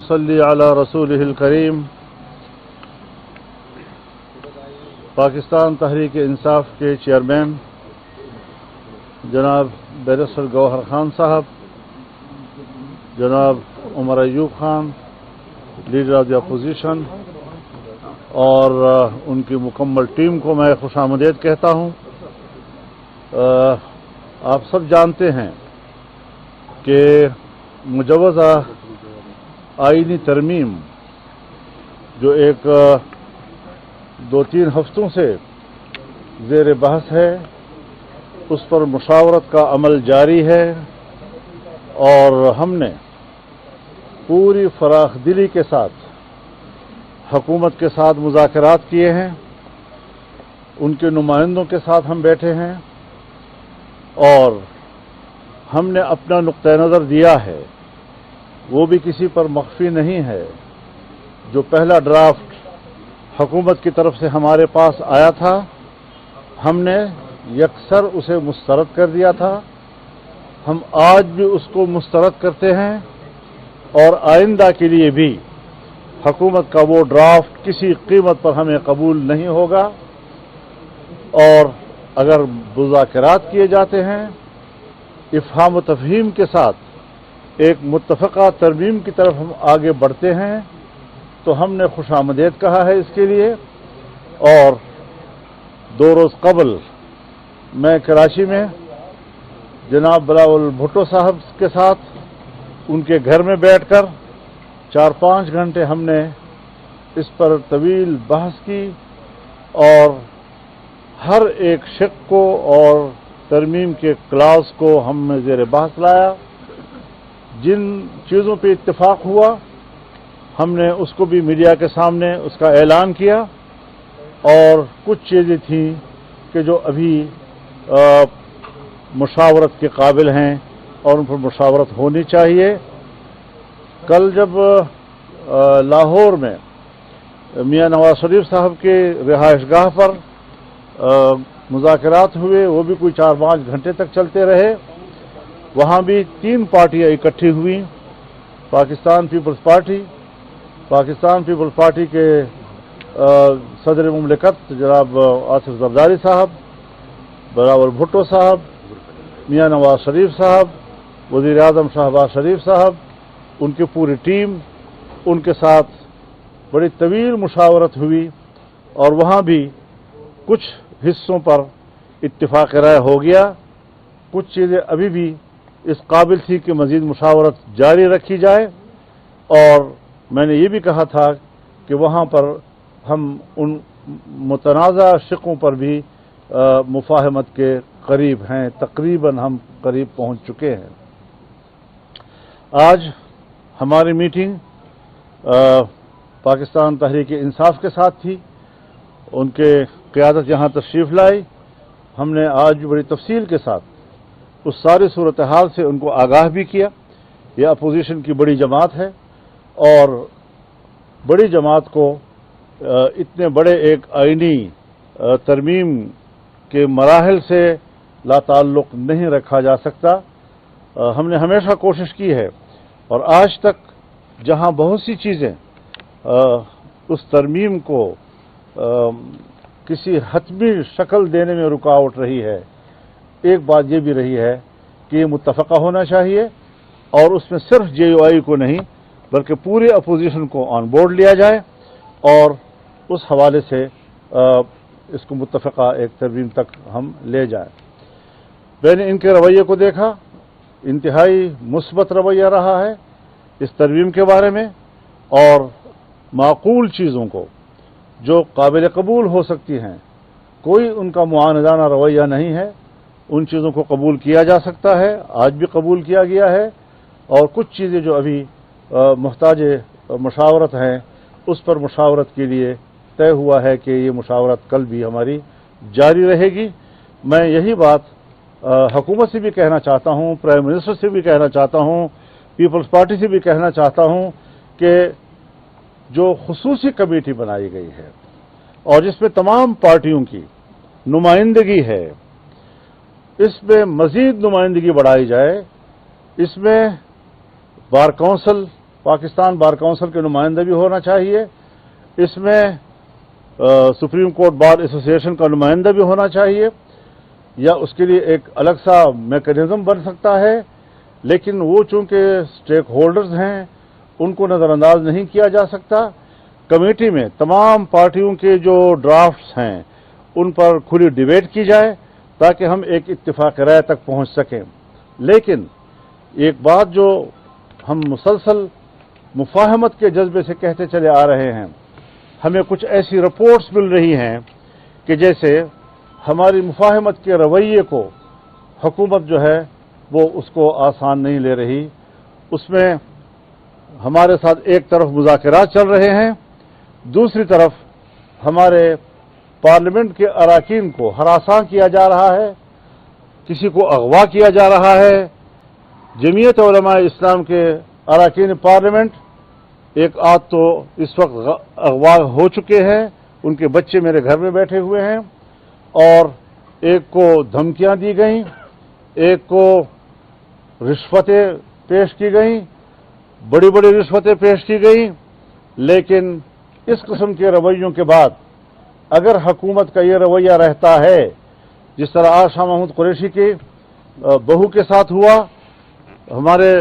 ونصلي على رسوله الكريم پاکستان تحریک انصاف کے چیئرمین جناب بیرسٹر گوہر خان صاحب، جناب Omar Ayub Khan leader of the opposition اور ان کی مکمل ٹیم کو میں خوش آمدید کہتا ہوں۔ آپ سب جانتے ہیں کہ مجوزہ آئینی ترمیم جو ایک 2-3 ہفتوں سے زیر بحث ہے، اس پر مشاورت کا عمل جاری ہے اور ہم نے پوری فراخ دلی کے ساتھ حکومت کے ساتھ مذاکرات کیے ہیں، ان کے نمائندوں کے ساتھ ہم بیٹھے ہیں اور ہم نے اپنا نقطہ نظر دیا ہے، وہ بھی کسی پر مخفی نہیں ہے۔ جو پہلا ڈرافٹ حکومت کی طرف سے ہمارے پاس آیا تھا، ہم نے یکسر اسے مسترد کر دیا تھا، ہم آج بھی اس کو مسترد کرتے ہیں اور آئندہ کے لیے بھی حکومت کا وہ ڈرافٹ کسی قیمت پر ہمیں قبول نہیں ہوگا، اور اگر مذاکرات کیے جاتے ہیں افہام و تفہیم کے ساتھ ایک متفقہ ترمیم کی طرف ہم آگے بڑھتے ہیں تو ہم نے خوش آمدید کہا ہے اس کے لیے۔ اور 2 روز قبل میں کراچی میں جناب بلاول بھٹو صاحب کے ساتھ ان کے گھر میں بیٹھ کر 4-5 گھنٹے ہم نے اس پر طویل بحث کی اور ہر ایک شق کو اور ترمیم کے کلاس کو ہم نے زیر بحث لایا۔ جن چیزوں پہ اتفاق ہوا ہم نے اس کو بھی میڈیا کے سامنے اس کا اعلان کیا، اور کچھ چیزیں تھیں کہ جو ابھی مشاورت کے قابل ہیں اور ان پر مشاورت ہونی چاہیے۔ کل جب لاہور میں میاں نواز شریف صاحب کے رہائش گاہ پر مذاکرات ہوئے، وہ بھی کوئی 4-5 گھنٹے تک چلتے رہے، وہاں بھی 3 پارٹیاں اکٹھی ہوئیں، پاکستان پیپلز پارٹی کے صدر مملکت جناب آصف زرداری صاحب، بلاول بھٹو صاحب، میاں نواز شریف صاحب، وزیر اعظم شہباز شریف صاحب، ان کی پوری ٹیم، ان کے ساتھ بڑی طویل مشاورت ہوئی اور وہاں بھی کچھ حصوں پر اتفاق رائے ہو گیا، کچھ چیزیں ابھی بھی اس قابل تھی کہ مزید مشاورت جاری رکھی جائے، اور میں نے یہ بھی کہا تھا کہ وہاں پر ہم ان متنازع شقوں پر بھی مفاہمت کے قریب ہیں، تقریباً ہم قریب پہنچ چکے ہیں۔ آج ہماری میٹنگ پاکستان تحریک انصاف کے ساتھ تھی، ان کے قیادت یہاں تشریف لائی، ہم نے آج بڑی تفصیل کے ساتھ اس ساری صورتحال سے ان کو آگاہ بھی کیا۔ یہ اپوزیشن کی بڑی جماعت ہے اور بڑی جماعت کو اتنے بڑے ایک آئینی ترمیم کے مراحل سے لا تعلق نہیں رکھا جا سکتا۔ ہم نے ہمیشہ کوشش کی ہے اور آج تک جہاں بہت سی چیزیں اس ترمیم کو کسی حتمی شکل دینے میں رکاوٹ رہی ہے، ایک بات یہ بھی رہی ہے کہ یہ متفقہ ہونا چاہیے اور اس میں صرف جے یو آئی کو نہیں بلکہ پورے اپوزیشن کو آن بورڈ لیا جائے اور اس حوالے سے اس کو متفقہ ایک ترمیم تک ہم لے جائیں۔ میں نے ان کے رویے کو دیکھا، انتہائی مثبت رویہ رہا ہے اس ترمیم کے بارے میں، اور معقول چیزوں کو جو قابل قبول ہو سکتی ہیں، کوئی ان کا معاندانہ رویہ نہیں ہے، ان چیزوں کو قبول کیا جا سکتا ہے، آج بھی قبول کیا گیا ہے، اور کچھ چیزیں جو ابھی محتاج مشاورت ہیں اس پر مشاورت کے لیے طے ہوا ہے کہ یہ مشاورت کل بھی ہماری جاری رہے گی۔ میں یہی بات حکومت سے بھی کہنا چاہتا ہوں، پرائم منسٹر سے بھی کہنا چاہتا ہوں، پیپلز پارٹی سے بھی کہنا چاہتا ہوں کہ جو خصوصی کمیٹی بنائی گئی ہے اور جس میں تمام پارٹیوں کی نمائندگی ہے، اس میں مزید نمائندگی بڑھائی جائے، اس میں bar council Pakistan bar council के नुमाइंदा भी होना चाहिए, इसमें सुप्रीम कोर्ट बार एसोसिएशन का नुमाइंदा भी होना चाहिए, या उसके लिए एक अलग सा मैकेनिज्म बन सकता है। लेकिन वो चूंकि स्टेक होल्डर्स हैं, उनको नज़रअंदाज नहीं किया जा सकता। कमेटी में तमाम पार्टियों के जो ड्राफ्ट्स हैं उन पर खुली डिबेट की जाए ताकि हम एक इत्तिफाक राय तक पहुंच सकें। लेकिन एक बात जो हम मुसलसल मुफाहमत के जज्बे से कहते चले आ रहे हैं, हमें कुछ ऐसी रिपोर्ट्स मिल रही हैं कि जैसे हमारी मुफाहमत के रवैये को हुकूमत जो है वो उसको आसान नहीं ले रही। उसमें हमारे साथ एक तरफ मुज़ाकरात चल रहे हैं, दूसरी तरफ हमारे पार्लियामेंट के अराकीन को हरासा किया जा रहा है, किसी को अगवा किया जा रहा है। जमीयत उलमा इस्लाम के अराकीन पार्लियामेंट एक आध तो इस वक्त अगवा हो चुके हैं, उनके बच्चे मेरे घर में बैठे हुए हैं, और एक को धमकियां दी गईं, एक को रिश्वतें पेश की गईं, बड़ी बड़ी रिश्वतें पेश की गईं। लेकिन इस किस्म के रवैयों के बाद अगर हुकूमत का ये रवैया रहता है, जिस तरह आशा महमूद कुरैशी की बहू के साथ हुआ, हमारे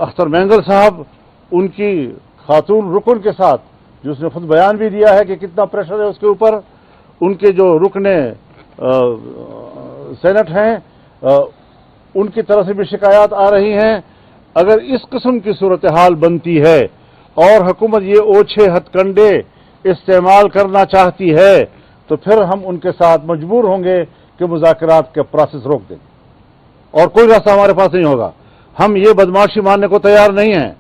अख्तर मैंगल साहब उनकी खातून रुकन के साथ, जो उसने खुद बयान भी दिया है कि कितना प्रेशर है उसके ऊपर, उनके जो रुकने सेनेट हैं उनकी तरफ से भी शिकायत आ रही हैं। अगर इस किस्म की सूरत हाल बनती है और हुकूमत ये ओछे हथकंडे इस्तेमाल करना चाहती है, तो फिर हम उनके साथ मजबूर होंगे कि मुज़ाकरात के प्रोसेस रोक दें, और कोई रास्ता हमारे पास नहीं होगा। हम ये बदमाशी मानने को तैयार नहीं हैं।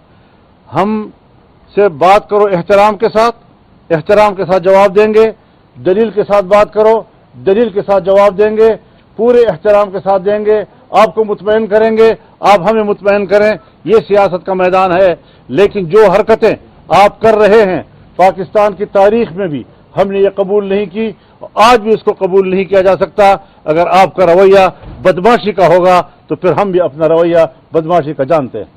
हम से बात करो एहतराम के साथ जवाब देंगे, दलील के साथ बात करो, दलील के साथ जवाब देंगे, पूरे एहतराम के साथ देंगे, आपको मुतमईन करेंगे, आप हमें मुतमईन करें। ये सियासत का मैदान है। लेकिन जो हरकतें आप कर रहे हैं, पाकिस्तान की तारीख में भी हमने ये कबूल नहीं की, आज भी इसको कबूल नहीं किया जा सकता। अगर आपका रवैया बदमाशी का होगा तो फिर हम भी अपना रवैया बदमाशी का जानते हैं।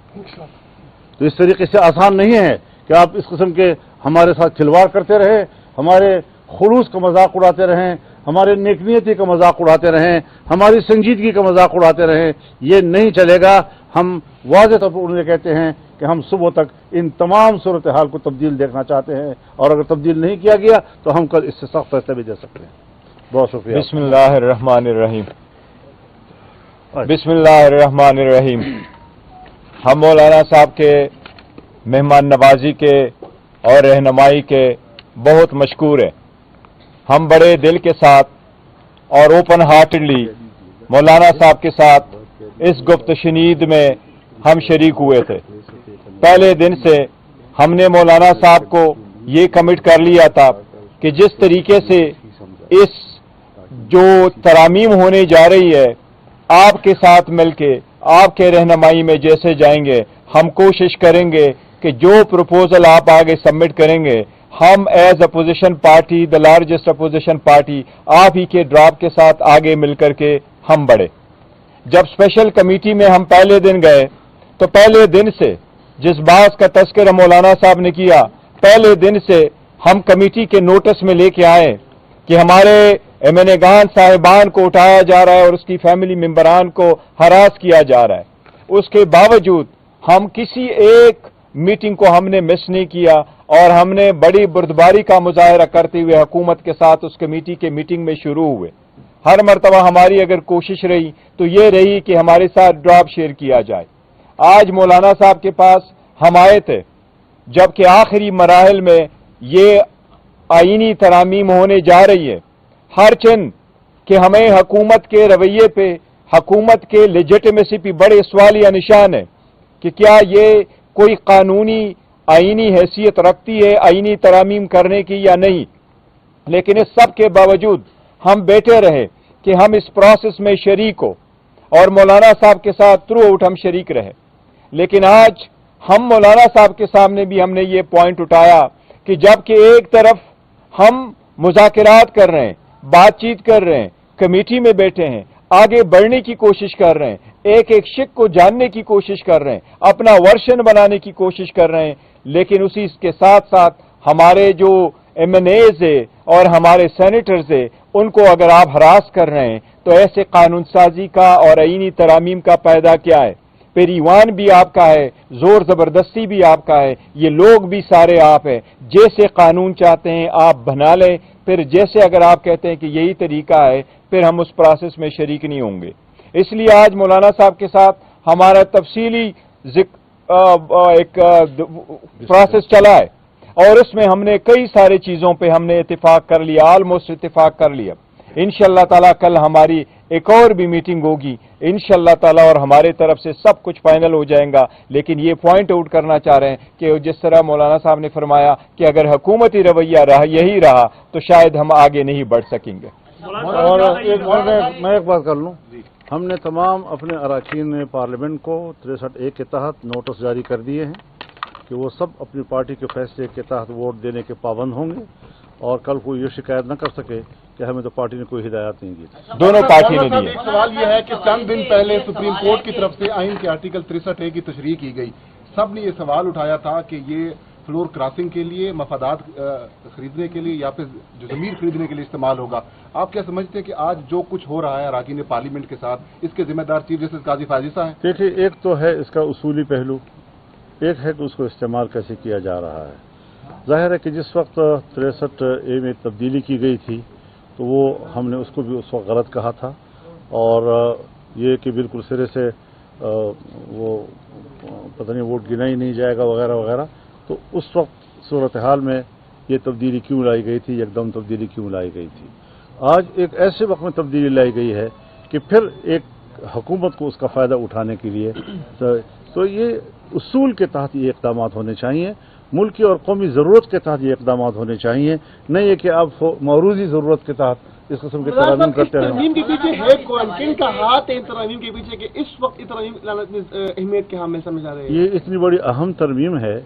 तो इस तरीके से आसान नहीं है कि आप इस किस्म के हमारे साथ खिलवाड़ करते रहे, हमारे खुलूस का मजाक उड़ाते रहें, हमारे नेकनियती का मजाक उड़ाते रहें, हमारी संजीदगी का मजाक उड़ाते रहें। ये नहीं चलेगा। हम वाज़ेह तौर पर उन्हें कहते हैं कि हम सुबह तक इन तमाम सूरत हाल को तब्दील देखना चाहते हैं, और अगर तब्दील नहीं किया गया तो हम कल इससे सख्त फैसले भी दे सकते हैं। बहुत शुक्रिया। बिस्मिल्लाहिर्रहमानिर्रहीम। बिस्मिल्लाहिर्रहमानिर्रहीम। हम मौलाना साहब के मेहमान नवाजी के और रहनुमाई के बहुत मशकूर हैं। हम बड़े दिल के साथ और ओपन हार्टेडली मौलाना साहब के साथ इस गुफ्तशनीद में हम शरीक हुए थे। पहले दिन से हमने मौलाना साहब को ये कमिट कर लिया था कि जिस तरीके से इस जो तरामीम होने जा रही है, आपके साथ मिलके आपके रहनुमाई में जैसे जाएंगे, हम कोशिश करेंगे कि जो प्रपोजल आप आगे सबमिट करेंगे, हम as opposition party, the largest opposition party, आप ही के ड्राफ्ट के साथ आगे मिलकर के हम बढ़े। जब स्पेशल कमेटी में हम पहले दिन गए तो पहले दिन से जिस बात का तस्करा मौलाना साहब ने किया, पहले दिन से हम कमेटी के नोटिस में लेके आए कि हमारे एमएनएगान साहिबान को उठाया जा रहा है और उसकी फैमिली मेंबरान को हरास किया जा रहा है। उसके बावजूद हम किसी एक मीटिंग को हमने मिस नहीं किया और हमने बड़ी बुर्दबारी का मुजाहरा करते हुए हुकूमत के साथ उस कमेटी के मीटिंग में शुरू हुए। हर मरतबा हमारी अगर कोशिश रही तो ये रही कि हमारे साथ ड्राफ्ट शेयर किया जाए। आज मौलाना साहब के पास हम आए थे जबकि आखिरी मराहल में ये आईनी तरामीम होने जा रही है। हर चंद कि हमें हुकूमत के रवैये पे, हुकूमत के लेजिटिमेसी पे बड़े सवालिया निशान है कि क्या ये कोई कानूनी आईनी हैसियत रखती है आईनी तरामीम करने की या नहीं। लेकिन इस सब के बावजूद हम बैठे रहे कि हम इस प्रोसेस में शरीक हो और मौलाना साहब के साथ थ्रू आउट हम शरीक रहे। लेकिन आज हम मौलाना साहब के सामने भी हमने ये पॉइंट उठाया कि जबकि एक तरफ हम मुज़ाकरात कर रहे हैं, बातचीत कर रहे हैं, कमेटी में बैठे हैं, आगे बढ़ने की कोशिश कर रहे हैं, एक एक शिक को जानने की कोशिश कर रहे हैं, अपना वर्शन बनाने की कोशिश कर रहे हैं, लेकिन उसी के साथ साथ हमारे जो MNAs है और हमारे सेनेटर्स है, उनको अगर आप हरास कर रहे हैं तो ऐसे कानून साजी का और आईनी तरामीम का फायदा क्या है? फिर ईवान भी आपका है, जोर जबरदस्ती भी आपका है, ये लोग भी सारे आप हैं। जैसे कानून चाहते हैं आप बना लें, फिर जैसे अगर आप कहते हैं कि यही तरीका है, फिर हम उस प्रोसेस में शरीक नहीं होंगे। इसलिए आज मौलाना साहब के साथ हमारा तफसीली एक प्रोसेस चला है और उसमें हमने कई सारी चीज़ों पे हमने इत्तेफाक कर लिया, ऑलमोस्ट इत्तेफाक कर लिया। इंशाअल्लाह ताला कल हमारी एक और भी मीटिंग होगी इंशाअल्लाह ताला, और हमारे तरफ से सब कुछ फाइनल हो जाएगा। लेकिन ये पॉइंट आउट करना चाह रहे हैं कि जिस तरह मौलाना साहब ने फरमाया कि अगर हुकूमती रवैया यही रहा तो शायद हम आगे नहीं बढ़ सकेंगे। और मैं एक बात कर लूँ, हमने तमाम अपने अरकान पार्लियामेंट को 63A के तहत नोटिस जारी कर दिए हैं कि वो सब अपनी पार्टी के फैसले के तहत वोट देने के पाबंद होंगे और कल कोई ये शिकायत न कर सके कि हमें तो पार्टी ने कोई हिदायत नहीं दी। दोनों पार्टी ने दी। एक सवाल यह है कि चंद दिन पहले सुप्रीम कोर्ट की तरफ से आइन के आर्टिकल 63A की तशरीह की गई। सब ने ये सवाल उठाया था कि ये फ्लोर क्रॉसिंग के लिए, मफादात खरीदने के लिए या फिर जमीन खरीदने के लिए इस्तेमाल होगा। आप क्या समझते हैं कि आज जो कुछ हो रहा है अरकान पार्लियामेंट के साथ, इसके जिम्मेदार चीफ जस्टिस काजी फाजिसा हैं? देखिए, एक तो है इसका उसूली पहलू, एक है कि उसको इस्तेमाल कैसे किया जा रहा है। जाहिर है कि जिस वक्त 63A में तब्दीली की गई थी तो वो हमने उसको भी उस वक्त गलत कहा था, और ये कि बिल्कुल सिरे से वो पता नहीं वोट गिना ही नहीं जाएगा वगैरह वगैरह। तो उस वक्त सूरत हाल में ये तब्दीली क्यों लाई गई थी, एकदम तब्दीली क्यों लाई गई थी? आज एक ऐसे वक्त में तब्दीली लाई गई है कि फिर एक हुकूमत को उसका फ़ायदा उठाने के लिए तो ये उसूल के तहत ये इक़दाम होने चाहिए, मुल्क की और कौमी ज़रूरत के तहत ये इक़दाम होने चाहिए, नहीं है कि आप मौरूज़ी ज़रूरत के तहत इस किस्म के तरामीम करते हैं। तरमीम के पीछे है कौन, किन का हाथ है तरमीम के पीछे कि इस वक्त तरमीम अहमियत के हमें समझ आ रहे हैं? ये इतनी बड़ी अहम तरमीम है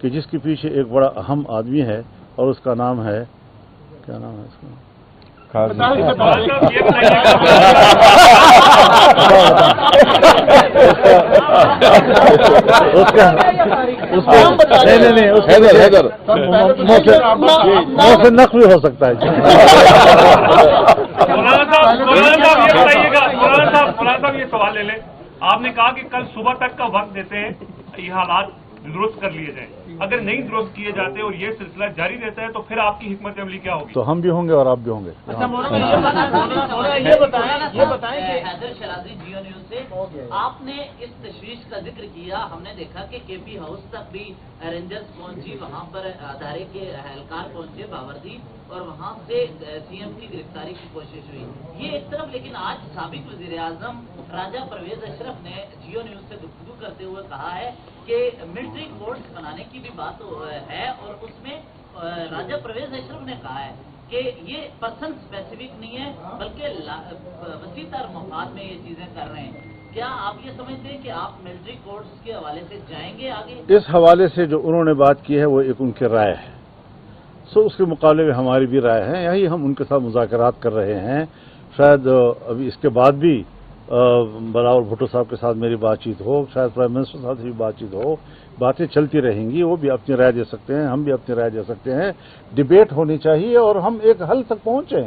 कि जिसके पीछे एक बड़ा अहम आदमी है और उसका नाम है, क्या नाम है इसका? नहीं हैदर मुँह से नक भी हो सकता है। मौलाना साहब ये सवाल ले लें, आपने कहा कि कल सुबह तक का वक्त देते हैं ये हालात दुरुस्त कर लिए जाए, अगर नहीं दुरुस्त किए जाते और ये सिलसिला जारी रहता है तो फिर आपकी हिकमत अमली क्या होगी? तो हम भी होंगे और आप भी होंगे। अच्छा ये बताएं कि हैदर शराजी जियो न्यूज से आपने इस तशवीश का जिक्र किया। हमने देखा कि KP हाउस तक भी रेंजर्स पहुंची, वहां पर अदारे के एहलकार पहुंचे बावर्दी, और वहां से CM की गिरफ्तारी की कोशिश हुई। ये एक तरफ, लेकिन आज साबिक वजीर आजम राजा परवेज अशरफ ने जियो न्यूज से गुफ्तगू करते हुए कहा है कि मिलिट्री कोर्ट्स बनाने की भी बात है, और उसमें राजा परवेज अशरफ ने कहा है कि ये पर्सन स्पेसिफिक नहीं है बल्कि वसीतर मफाद में ये चीजें कर रहे हैं। क्या आप ये समझते हैं कि आप मिलिट्री कोर्ट्स के हवाले से जाएंगे आगे? इस हवाले से जो उन्होंने बात की है वो एक उनकी राय है, सो उसके मुकाबले में हमारी भी राय है। यही हम उनके साथ मुज़ाकरात कर रहे हैं। शायद अभी इसके बाद भी बलावल भुट्टो साहब के साथ मेरी बातचीत हो, शायद प्राइम मिनिस्टर साहब से भी बातचीत हो, बातें चलती रहेंगी। वो भी अपनी राय दे सकते हैं, हम भी अपनी राय दे सकते हैं। डिबेट होनी चाहिए और हम एक हल तक पहुंचे।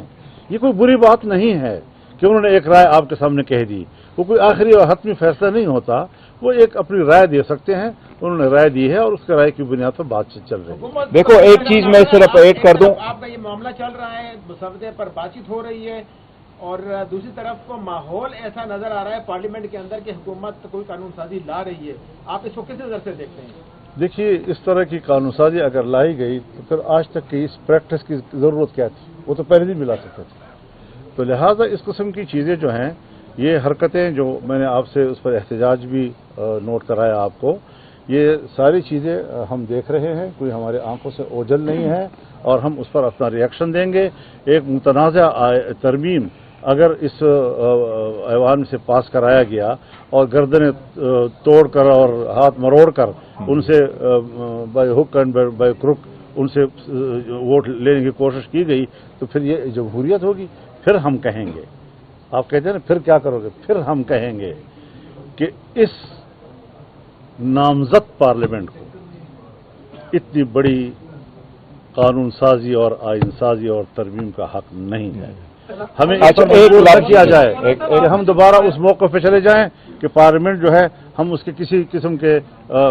ये कोई बुरी बात नहीं है कि उन्होंने एक राय आपके सामने कह दी, वो कोई आखिरी और हतमी फैसला नहीं होता। वो एक अपनी राय दे सकते हैं, उन्होंने राय दी है और उसके राय की बुनियाद पर बातचीत चल रही है। देखो, एक चीज मैं सिर्फ ऐड कर दूं, आपका ये मामला चल रहा है, मुसवदे पर बातचीत हो रही है, और दूसरी तरफ माहौल ऐसा नजर आ रहा है पार्लियामेंट के अंदर कि हुकूमत कोई कानून साजी ला रही है। आप इसको किस नजर से देखते हैं? देखिए, इस तरह की कानून साजी अगर लाई गई तो फिर आज तक की इस प्रैक्टिस की जरूरत क्या थी? वो तो पहले दिन मिला सकते थे। तो लिहाजा इस किस्म की चीजें जो हैं, ये हरकतें जो मैंने आपसे उस पर एहतजाज भी नोट कराया आपको, ये सारी चीज़ें हम देख रहे हैं, कोई हमारे आंखों से ओझल नहीं है और हम उस पर अपना रिएक्शन देंगे। एक मुतनाज़ा तरमीम अगर इस ऐवान से पास कराया गया और गर्दनें तोड़कर और हाथ मरोड़कर उनसे by hook and by crook उनसे वोट लेने की कोशिश की गई, तो फिर ये जमहूरियत होगी? फिर हम कहेंगे آپ کہتے ہیں نا پھر کیا کرو گے؟ پھر ہم کہیں گے کہ اس نامزد پارلیمنٹ کو اتنی بڑی قانون سازی اور آئین سازی اور ترمیم کا حق نہیں ہے. ہمیں اچھا، ایک ایک لفظ کیا جائے ایک- کہ ہم دوبارہ اس موقع پہ چلے جائیں کہ پارلیمنٹ جو ہے ہم اس کے کسی قسم کے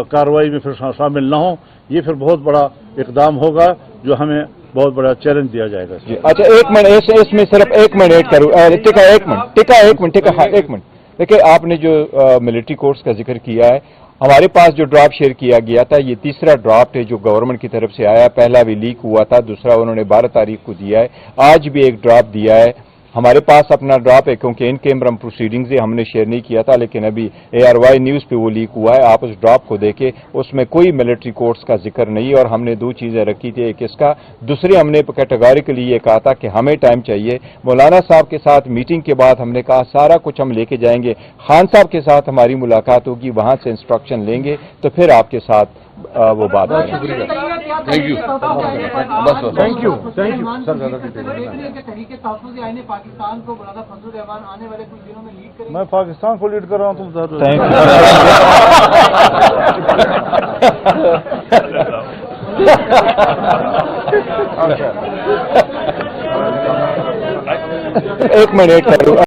کارروائی میں پھر شامل نہ ہوں. یہ پھر بہت بڑا اقدام ہوگا جو ہمیں بہت بڑا چیلنج دیا جائے گا. جی اچھا، ایک منٹ اس میں صرف ایک منٹ ایڈ کروں. ایک منٹ دیکھیں، آپ نے جو ملٹری کورٹس کا ذکر کیا ہے، ہمارے پاس جو ڈرافٹ شیئر کیا گیا تھا یہ تیسرا ڈرافٹ ہے جو گورنمنٹ کی طرف سے آیا. پہلا بھی لیک ہوا تھا، دوسرا انہوں نے 12 تاریخ کو دیا ہے. آج بھی ایک ڈرافٹ دیا ہے. ہمارے پاس اپنا ڈرافٹ ہے کیونکہ ان کیمرم پروسیڈنگز ہم نے شیئر نہیں کیا تھا، لیکن ابھی ARY نیوز پہ وہ لیک ہوا ہے. آپ اس ڈرافٹ کو دیکھیں، اس میں کوئی ملٹری کورٹس کا ذکر نہیں. اور ہم نے دو چیزیں رکھی تھی، ایک اس کا، دوسری ہم نے کیٹیگوریکلی یہ کہا تھا کہ ہمیں ٹائم چاہیے. مولانا صاحب کے ساتھ میٹنگ کے بعد ہم نے کہا سارا کچھ ہم لے کے جائیں گے. خان صاحب کے ساتھ ہماری ملاقات ہوگی، وہاں سے انسٹرکشن لیں گے تو پھر آپ کے ساتھ وہ بات کریں گے. Thank you sir. تحریک تحفظ آئین پاکستان کو مولانا فضل الرحمان آنے والے کچھ دنوں میں لیڈ کریں گے. میں پاکستان کو لیڈ کر رہا ہوں. تم تھینک یو. ایک منٹ کروں.